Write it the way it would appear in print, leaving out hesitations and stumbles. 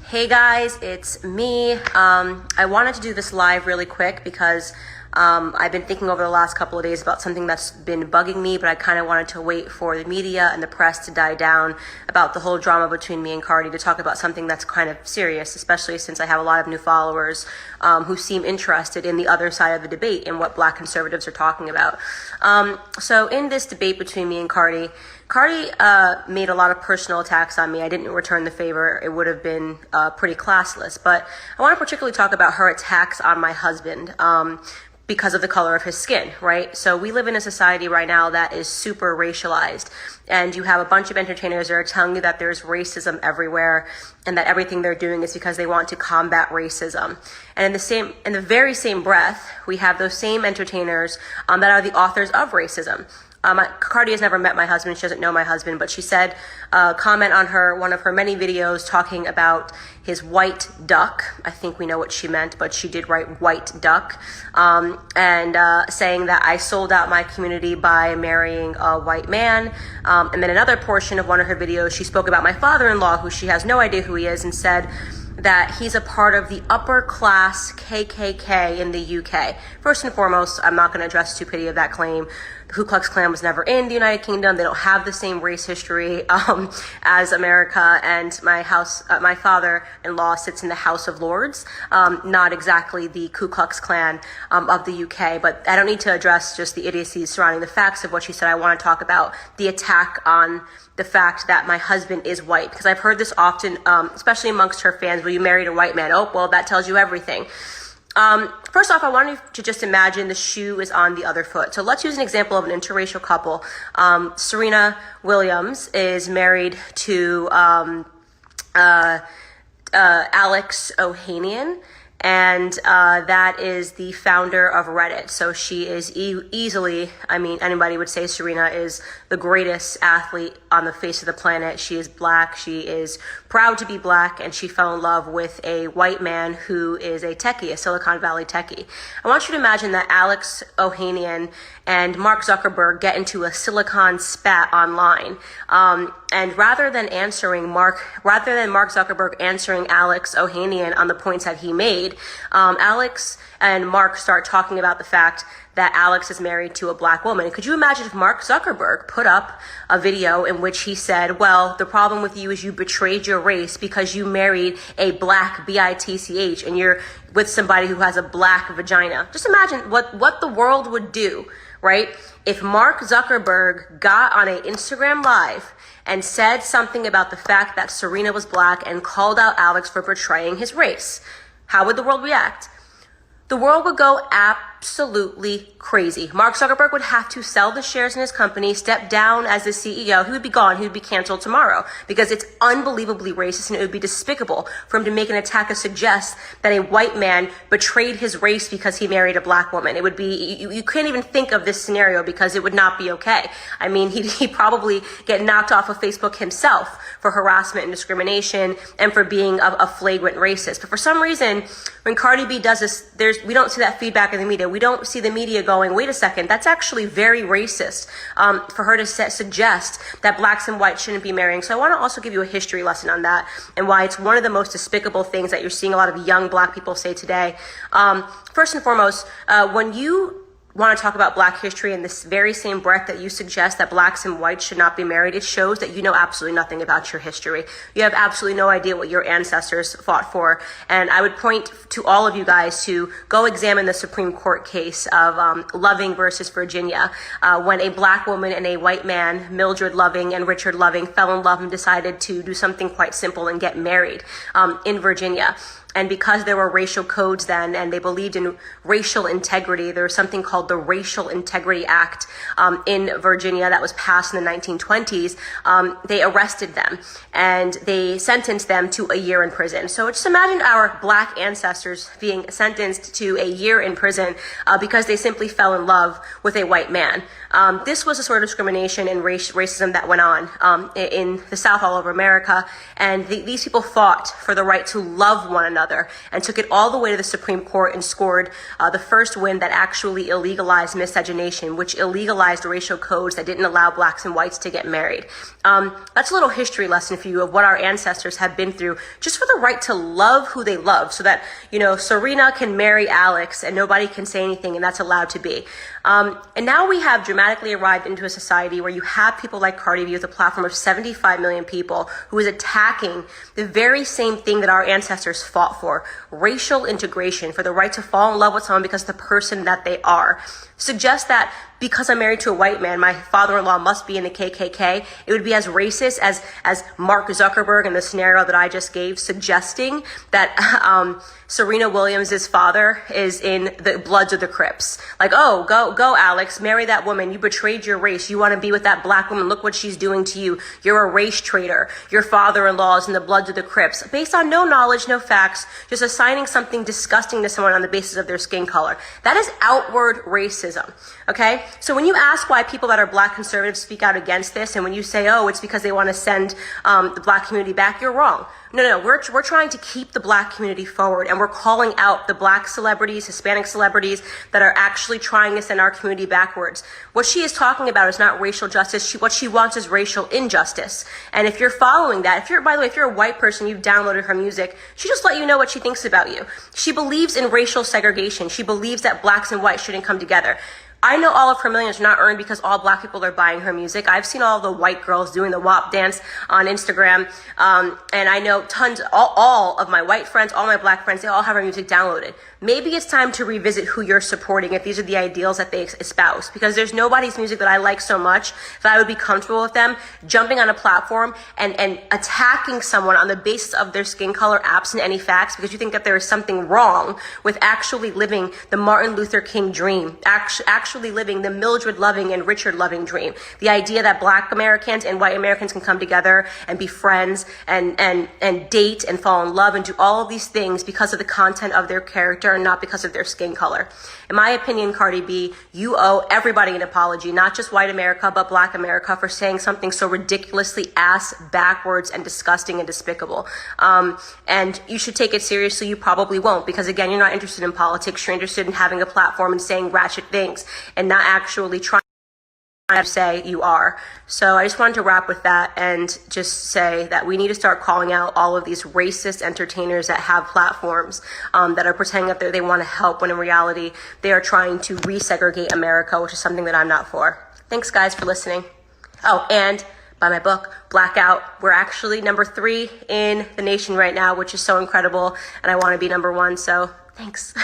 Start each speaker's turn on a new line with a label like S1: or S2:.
S1: Hey guys, it's me. I wanted to do this live really quick because I've been thinking over the last couple of days about something that's been bugging me, but I kind of wanted to wait for the media and the press to die down about the whole drama between me and Cardi to talk about something that's kind of serious, especially since I have a lot of new followers who seem interested in the other side of the debate and what Black conservatives are talking about. So in this debate between me and Cardi made a lot of personal attacks on me. I didn't return the favor. It would have been pretty classless. But I want to particularly talk about her attacks on my husband because of the color of his skin, right? So we live in a society right now that is super racialized. And you have a bunch of entertainers that are telling you that there's racism everywhere and that everything they're doing is because they want to combat racism. And in the very same breath, we have those same entertainers that are the authors of racism. Cardi has never met my husband. She doesn't know my husband, but she said, comment on one of her many videos talking about his white duck. I think we know what she meant, but she did write white duck, and saying that I sold out my community by marrying a white man. And then another portion of one of her videos, she spoke about my father-in-law, who she has no idea who he is, and said that he's a part of the upper class KKK in the UK. First and foremost, I'm not going to address stupidity of that claim. The Ku Klux Klan was never in the United Kingdom. They don't have the same race history as America. And my father-in-law sits in the House of Lords, not exactly the Ku Klux Klan of the UK. But I don't need to address just the idiocies surrounding the facts of what she said. I want to talk about the attack on the fact that my husband is white, because I've heard this often, especially amongst her fans. Well, you married a white man. Oh, well, that tells you everything. First off, I want you to just imagine the shoe is on the other foot. So let's use an example of an interracial couple. Serena Williams is married to Alex Ohanian, and that is the founder of Reddit. So she is easily, I mean, anybody would say Serena is the greatest athlete on the face of the planet. She is Black. She is proud to be Black, and she fell in love with a white man who is a techie, a Silicon Valley techie. I want you to imagine that Alex Ohanian and Mark Zuckerberg get into a silicon spat online. And rather than Mark Zuckerberg answering Alex Ohanian on the points that he made, Alex and Mark start talking about the fact that Alex is married to a Black woman. Could you imagine if Mark Zuckerberg put up a video in which he said, well, the problem with you is you betrayed your race because you married a Black bitch and you're with somebody who has a Black vagina. Just imagine what the world would do, right? If Mark Zuckerberg got on an Instagram Live and said something about the fact that Serena was Black and called out Alex for betraying his race, how would the world react? The world would go absolutely crazy. Mark Zuckerberg would have to sell the shares in his company, step down as the CEO. He would be gone. He would be canceled tomorrow because it's unbelievably racist, and it would be despicable for him to make an attack and suggest that a white man betrayed his race because he married a Black woman. It would be, you can't even think of this scenario because it would not be okay. I mean, he'd probably get knocked off of Facebook himself for harassment and discrimination and for being a flagrant racist. But for some reason, when Cardi B does this, we don't see that feedback in the media. We don't see the media going, wait a second, that's actually very racist for her to suggest that Blacks and whites shouldn't be marrying. So I want to also give you a history lesson on that and why it's one of the most despicable things that you're seeing a lot of young Black people say today. First and foremost, when you want to talk about Black history in this very same breath that you suggest that Blacks and whites should not be married, it shows that you know absolutely nothing about your history. You have absolutely no idea what your ancestors fought for. And I would point to all of you guys to go examine the Supreme Court case of Loving versus Virginia, when a Black woman and a white man, Mildred Loving and Richard Loving, fell in love and decided to do something quite simple and get married in Virginia. And because there were racial codes then, and they believed in racial integrity, there was something called the Racial Integrity Act in Virginia that was passed in the 1920s. They arrested them and they sentenced them to a year in prison. So just imagine our Black ancestors being sentenced to a year in prison because they simply fell in love with a white man. This was a sort of discrimination and racism that went on in the South all over America. And these people fought for the right to love one another and took it all the way to the Supreme Court and scored the first win that actually illegally illegalized miscegenation, which illegalized racial codes that didn't allow blacks and whites to get married. That's a little history lesson for you of what our ancestors have been through just for the right to love who they love, so that, you know, Serena can marry Alex and nobody can say anything, and that's allowed to be. And now we have dramatically arrived into a society where you have people like Cardi B with a platform of 75 million people who is attacking the very same thing that our ancestors fought for: racial integration, for the right to fall in love with someone because of the person that they are. Suggest that because I'm married to a white man, my father-in-law must be in the KKK. It would be as racist as Mark Zuckerberg in the scenario that I just gave, suggesting that Serena Williams' father is in the Bloods of the Crips. Like, oh, go, Alex, marry that woman. You betrayed your race. You want to be with that black woman. Look what she's doing to you. You're a race traitor. Your father-in-law is in the Bloods of the Crips. Based on no knowledge, no facts, just assigning something disgusting to someone on the basis of their skin color. That is outward racism, okay? So when you ask why people that are black conservatives speak out against this, and when you say, oh, it's because they want to send the black community back, you're wrong. No, we're trying to keep the black community forward, and we're calling out the black celebrities, Hispanic celebrities that are actually trying to send our community backwards. What she is talking about is not racial justice. What she wants is racial injustice. And if you're following that, by the way, if you're a white person, you've downloaded her music, she just let you know what she thinks about you. She believes in racial segregation. She believes that blacks and whites shouldn't come together. I know all of her millions are not earned because all black people are buying her music. I've seen all the white girls doing the WAP dance on Instagram. And I know all of my white friends, all my black friends, they all have her music downloaded. Maybe it's time to revisit who you're supporting if these are the ideals that they espouse, because there's nobody's music that I like so much that I would be comfortable with them jumping on a platform and attacking someone on the basis of their skin color, absent any facts, because you think that there is something wrong with actually living the Martin Luther King dream, actually living the Mildred Loving and Richard Loving dream. The idea that black Americans and white Americans can come together and be friends and date and fall in love and do all of these things because of the content of their character and not because of their skin color. In my opinion, Cardi B, you owe everybody an apology, not just white America, but black America, for saying something so ridiculously ass backwards and disgusting and despicable. And you should take it seriously. You probably won't, because again, you're not interested in politics. You're interested in having a platform and saying ratchet things and not actually trying to say you are. So I just wanted to wrap with that and just say that we need to start calling out all of these racist entertainers that have platforms that are pretending that they want to help, when in reality they are trying to resegregate America, which is something that I'm not for. Thanks guys for listening. Oh, and buy my book, Blackout. We're actually number 3 in the nation right now, which is so incredible, and I want to be number 1, so thanks.